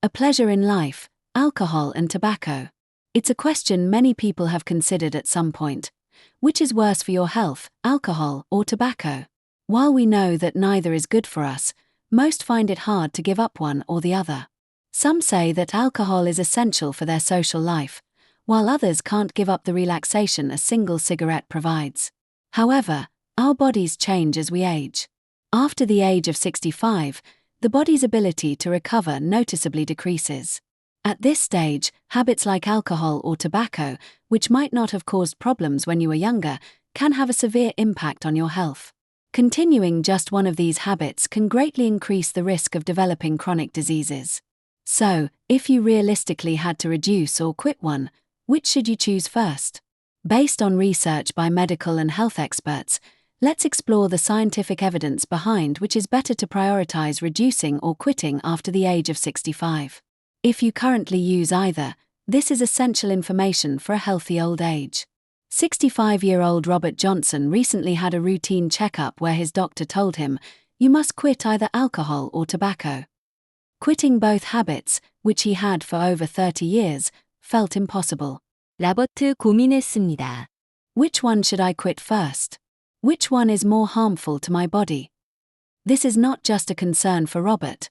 A pleasure in life, alcohol and tobacco. It's a question many people have considered at some point. Which is worse for your health, alcohol or tobacco? While we know that neither is good for us, most find it hard to give up one or the other. Some say that alcohol is essential for their social life, while others can't give up the relaxation a single cigarette provides. However, our bodies change as we age. After the age of 65, the body's ability to recover noticeably decreases. At this stage, habits like alcohol or tobacco, which might not have caused problems when you were younger, can have a severe impact on your health. Continuing just one of these habits can greatly increase the risk of developing chronic diseases. So, if you realistically had to reduce or quit one, which should you choose first? Based on research by medical and health experts, let's explore the scientific evidence behind which is better to prioritize reducing or quitting after the age of 65. If you currently use either, this is essential information for a healthy old age. 65-year-old Robert Johnson recently had a routine checkup where his doctor told him, "You must quit either alcohol or tobacco." Quitting both habits, which he had for over 30 years, felt impossible. 라버트 고민했습니다. Which one should I quit first? Which one is more harmful to my body? This is not just a concern for Robert.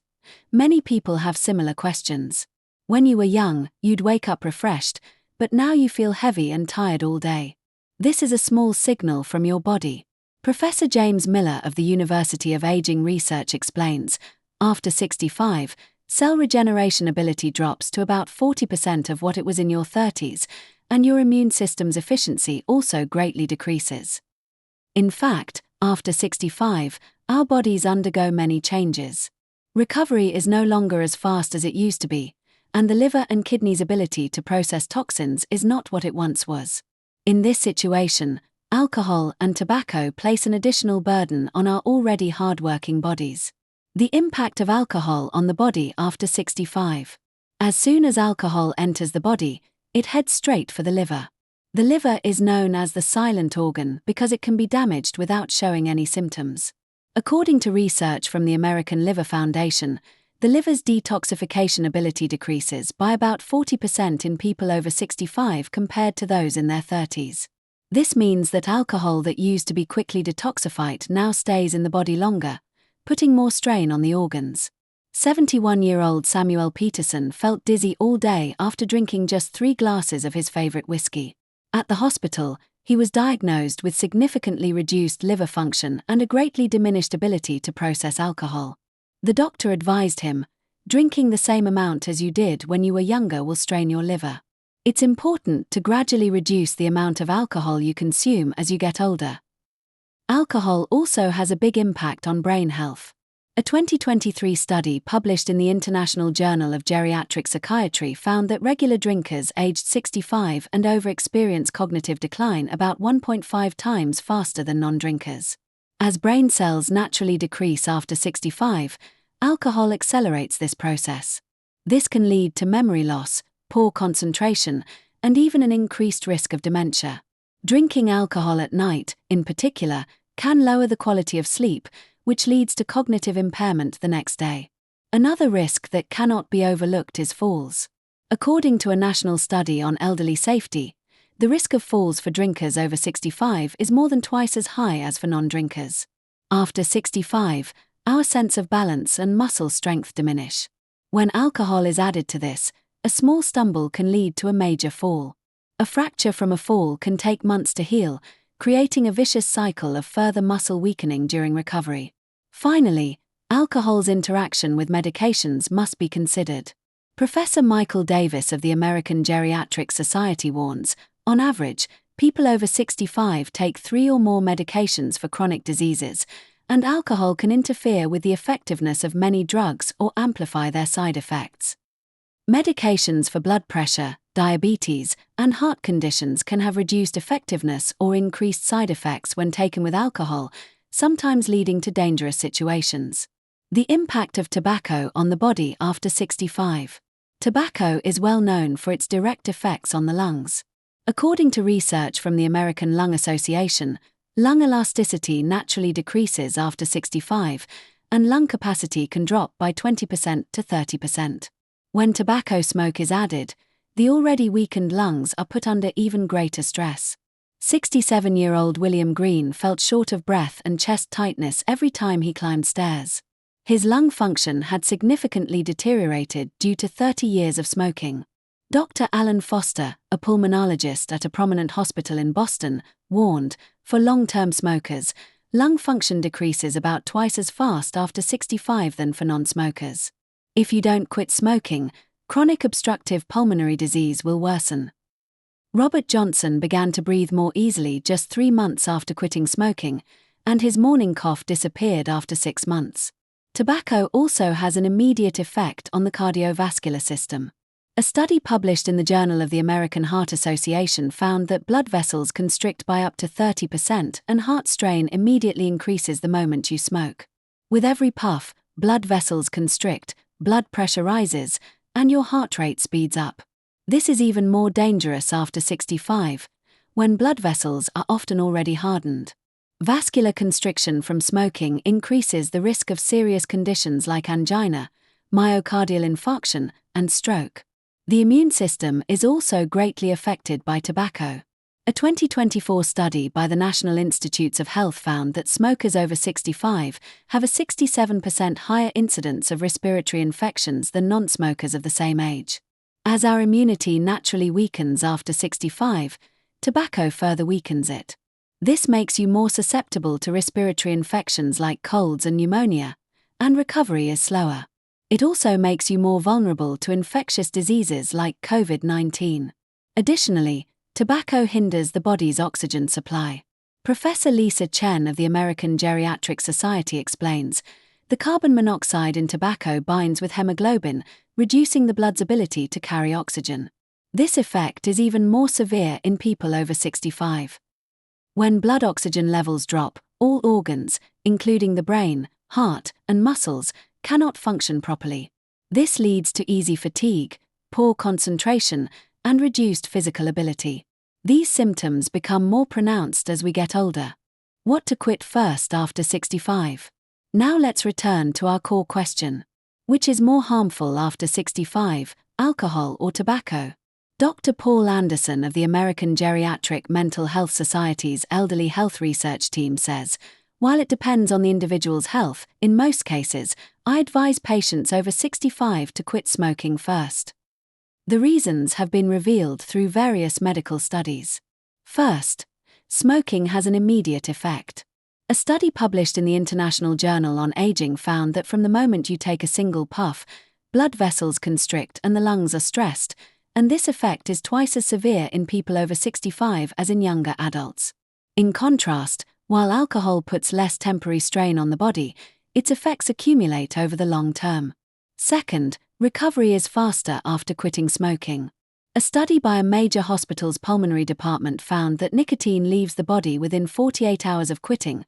Many people have similar questions. When you were young, you'd wake up refreshed, but now you feel heavy and tired all day. This is a small signal from your body. Professor James Miller of the University of Aging Research explains, after 65, cell regeneration ability drops to about 40% of what it was in your 30s, and your immune system's efficiency also greatly decreases. In fact, after 65, our bodies undergo many changes. Recovery is no longer as fast as it used to be, and the liver and kidneys' ability to process toxins is not what it once was. In this situation, alcohol and tobacco place an additional burden on our already hard-working bodies. The impact of alcohol on the body after 65. As soon as alcohol enters the body, it heads straight for the liver. The liver is known as the silent organ because it can be damaged without showing any symptoms. According to research from the American Liver Foundation, the liver's detoxification ability decreases by about 40% in people over 65 compared to those in their 30s. This means that alcohol that used to be quickly detoxified now stays in the body longer, putting more strain on the organs. 71-year-old Samuel Peterson felt dizzy all day after drinking just 3 glasses of his favorite whiskey. At the hospital, he was diagnosed with significantly reduced liver function and a greatly diminished ability to process alcohol. The doctor advised him, "Drinking the same amount as you did when you were younger will strain your liver. It's important to gradually reduce the amount of alcohol you consume as you get older." Alcohol also has a big impact on brain health. A 2023 study published in the International Journal of Geriatric Psychiatry found that regular drinkers aged 65 and over experience cognitive decline about 1.5 times faster than non-drinkers. As brain cells naturally decrease after 65, alcohol accelerates this process. This can lead to memory loss, poor concentration, and even an increased risk of dementia. Drinking alcohol at night, in particular, can lower the quality of sleep, which leads to cognitive impairment the next day. Another risk that cannot be overlooked is falls. According to a national study on elderly safety, the risk of falls for drinkers over 65 is more than twice as high as for non-drinkers. After 65, our sense of balance and muscle strength diminish. When alcohol is added to this, a small stumble can lead to a major fall. A fracture from a fall can take months to heal, creating a vicious cycle of further muscle weakening during recovery. Finally, alcohol's interaction with medications must be considered. Professor Michael Davis of the American Geriatric Society warns, on average, people over 65 take 3 or more medications for chronic diseases, and alcohol can interfere with the effectiveness of many drugs or amplify their side effects. Medications for blood pressure, diabetes, and heart conditions can have reduced effectiveness or increased side effects when taken with alcohol, sometimes leading to dangerous situations. The impact of tobacco on the body after 65. Tobacco is well known for its direct effects on the lungs. According to research from the American Lung Association, lung elasticity naturally decreases after 65, and lung capacity can drop by 20% to 30%. When tobacco smoke is added, the already weakened lungs are put under even greater stress. 67-year-old William Green felt short of breath and chest tightness every time he climbed stairs. His lung function had significantly deteriorated due to 30 years of smoking. Dr. Alan Foster, a pulmonologist at a prominent hospital in Boston, warned, for long-term smokers, lung function decreases about twice as fast after 65 than for non-smokers. If you don't quit smoking, chronic obstructive pulmonary disease will worsen. Robert Johnson began to breathe more easily just 3 months after quitting smoking, and his morning cough disappeared after 6 months. Tobacco also has an immediate effect on the cardiovascular system. A study published in the Journal of the American Heart Association found that blood vessels constrict by up to 30% and heart strain immediately increases the moment you smoke. With every puff, blood vessels constrict, blood pressure rises, and your heart rate speeds up. This is even more dangerous after 65, when blood vessels are often already hardened. Vascular constriction from smoking increases the risk of serious conditions like angina, myocardial infarction, and stroke. The immune system is also greatly affected by tobacco. A 2024 study by the National Institutes of Health found that smokers over 65 have a 67% higher incidence of respiratory infections than non-smokers of the same age. As our immunity naturally weakens after 65, tobacco further weakens it. This makes you more susceptible to respiratory infections like colds and pneumonia, and recovery is slower. It also makes you more vulnerable to infectious diseases like COVID-19. Additionally, tobacco hinders the body's oxygen supply. Professor Lisa Chen of the American Geriatric Society explains, the carbon monoxide in tobacco binds with hemoglobin, reducing the blood's ability to carry oxygen. This effect is even more severe in people over 65. When blood oxygen levels drop, all organs, including the brain, heart, and muscles, cannot function properly. This leads to easy fatigue, poor concentration, and reduced physical ability. These symptoms become more pronounced as we get older. What to quit first after 65? Now let's return to our core question. Which is more harmful after 65, alcohol or tobacco? Dr. Paul Anderson of the American Geriatric Mental Health Society's Elderly Health Research Team says, while it depends on the individual's health, in most cases, I advise patients over 65 to quit smoking first. The reasons have been revealed through various medical studies. First, smoking has an immediate effect. A study published in the International Journal on Aging found that from the moment you take a single puff, blood vessels constrict and the lungs are stressed, and this effect is twice as severe in people over 65 as in younger adults. In contrast, while alcohol puts less temporary strain on the body, its effects accumulate over the long term. Second, recovery is faster after quitting smoking. A study by a major hospital's pulmonary department found that nicotine leaves the body within 48 hours of quitting,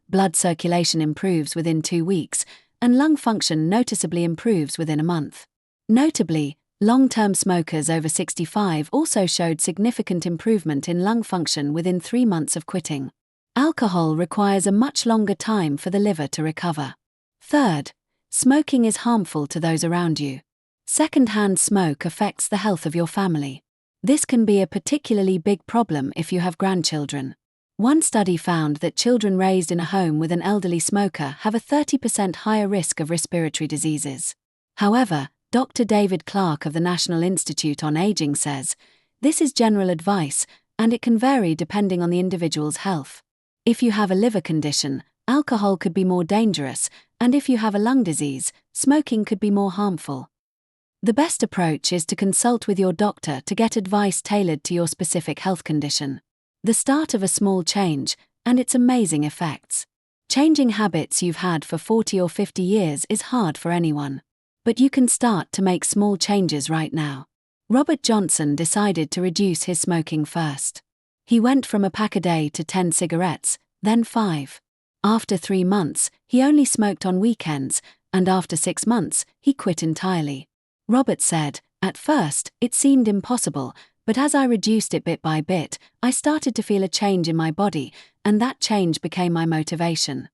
blood circulation improves within 2 weeks, and lung function noticeably improves within a month. Notably, long-term smokers over 65 also showed significant improvement in lung function within 3 months of quitting. Alcohol requires a much longer time for the liver to recover. Third, smoking is harmful to those around you. Second-hand smoke affects the health of your family. This can be a particularly big problem if you have grandchildren. One study found that children raised in a home with an elderly smoker have a 30% higher risk of respiratory diseases. However, Dr. David Clark of the National Institute on Aging says, this is general advice, and it can vary depending on the individual's health. If you have a liver condition, alcohol could be more dangerous, and if you have a lung disease, smoking could be more harmful. The best approach is to consult with your doctor to get advice tailored to your specific health condition. The start of a small change, and its amazing effects. Changing habits you've had for 40 or 50 years is hard for anyone. But you can start to make small changes right now. Robert Johnson decided to reduce his smoking first. He went from a pack a day to 10 cigarettes, then 5. After 3 months, he only smoked on weekends, and after 6 months, he quit entirely. Robert said, at first, it seemed impossible, but as I reduced it bit by bit, I started to feel a change in my body, and that change became my motivation.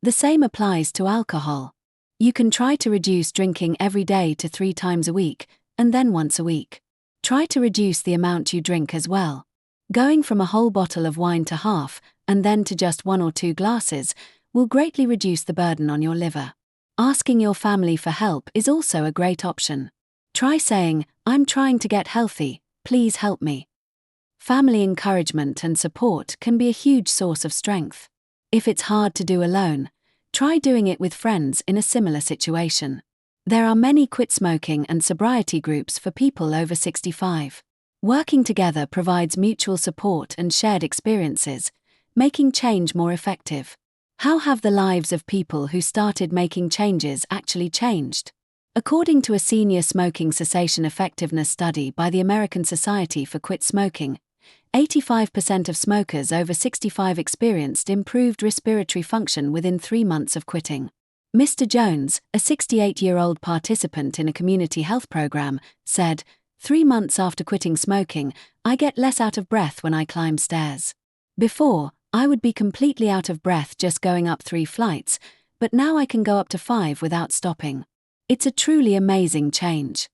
The same applies to alcohol. You can try to reduce drinking every day to 3 times a week, and then once a week. Try to reduce the amount you drink as well. Going from a whole bottle of wine to half, and then to just 1 or 2 glasses, will greatly reduce the burden on your liver. Asking your family for help is also a great option. Try saying, "I'm trying to get healthy, please help me." Family encouragement and support can be a huge source of strength. If it's hard to do alone, try doing it with friends in a similar situation. There are many quit smoking and sobriety groups for people over 65. Working together provides mutual support and shared experiences, making change more effective. How have the lives of people who started making changes actually changed? According to a senior smoking cessation effectiveness study by the American Society for Quit Smoking, 85% of smokers over 65 experienced improved respiratory function within 3 months of quitting. Mr. Jones, a 68-year-old participant in a community health program, said, 3 months after quitting smoking, I get less out of breath when I climb stairs. Before, I would be completely out of breath just going up 3 flights, but now I can go up to 5 without stopping. It's a truly amazing change.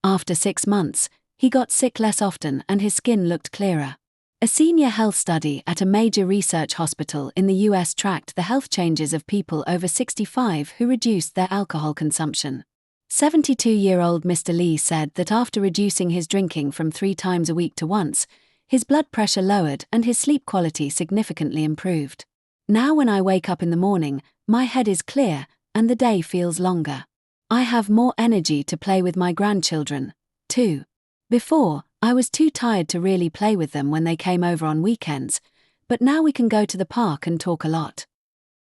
After 6 months, he got sick less often and his skin looked clearer. A senior health study at a major research hospital in the US tracked the health changes of people over 65 who reduced their alcohol consumption. 72-year-old Mr. Lee said that after reducing his drinking from 3 times a week to once, his blood pressure lowered and his sleep quality significantly improved. Now when I wake up in the morning, my head is clear and the day feels longer. I have more energy to play with my grandchildren, too. Before, I was too tired to really play with them when they came over on weekends, but now we can go to the park and talk a lot.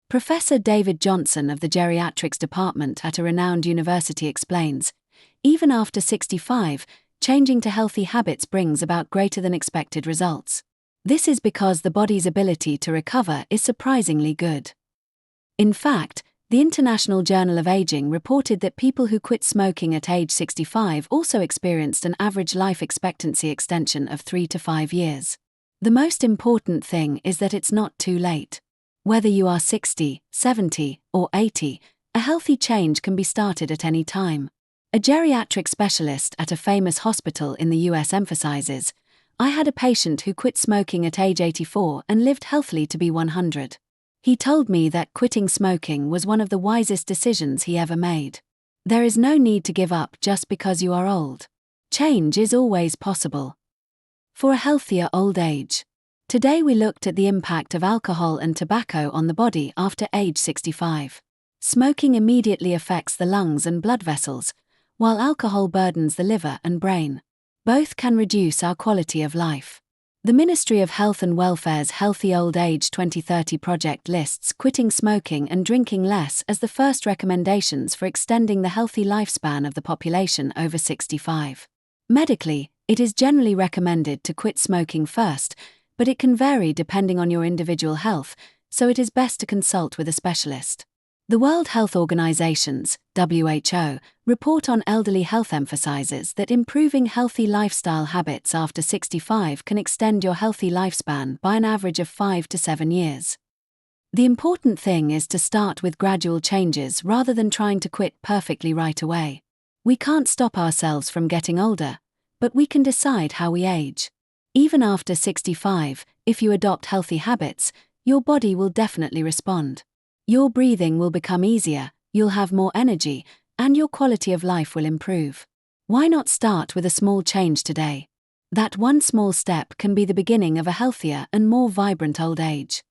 Professor David Johnson of the Geriatrics Department at a renowned university explains, even after 65, changing to healthy habits brings about greater than expected results. This is because the body's ability to recover is surprisingly good. In fact, the International Journal of Aging reported that people who quit smoking at age 65 also experienced an average life expectancy extension of 3 to 5 years. The most important thing is that it's not too late. Whether you are 60, 70, or 80, a healthy change can be started at any time. A geriatric specialist at a famous hospital in the US emphasizes, I had a patient who quit smoking at age 84 and lived healthily to be 100. He told me that quitting smoking was one of the wisest decisions he ever made. There is no need to give up just because you are old. Change is always possible. For a healthier old age. Today we looked at the impact of alcohol and tobacco on the body after age 65. Smoking immediately affects the lungs and blood vessels, while alcohol burdens the liver and brain. Both can reduce our quality of life. The Ministry of Health and Welfare's Healthy Old Age 2030 project lists quitting smoking and drinking less as the first recommendations for extending the healthy lifespan of the population over 65. Medically, it is generally recommended to quit smoking first, but it can vary depending on your individual health, so it is best to consult with a specialist. The World Health Organization's (WHO) report on elderly health emphasizes that improving healthy lifestyle habits after 65 can extend your healthy lifespan by an average of 5 to 7 years. The important thing is to start with gradual changes rather than trying to quit perfectly right away. We can't stop ourselves from getting older, but we can decide how we age. Even after 65, if you adopt healthy habits, your body will definitely respond. Your breathing will become easier, you'll have more energy, and your quality of life will improve. Why not start with a small change today? That one small step can be the beginning of a healthier and more vibrant old age.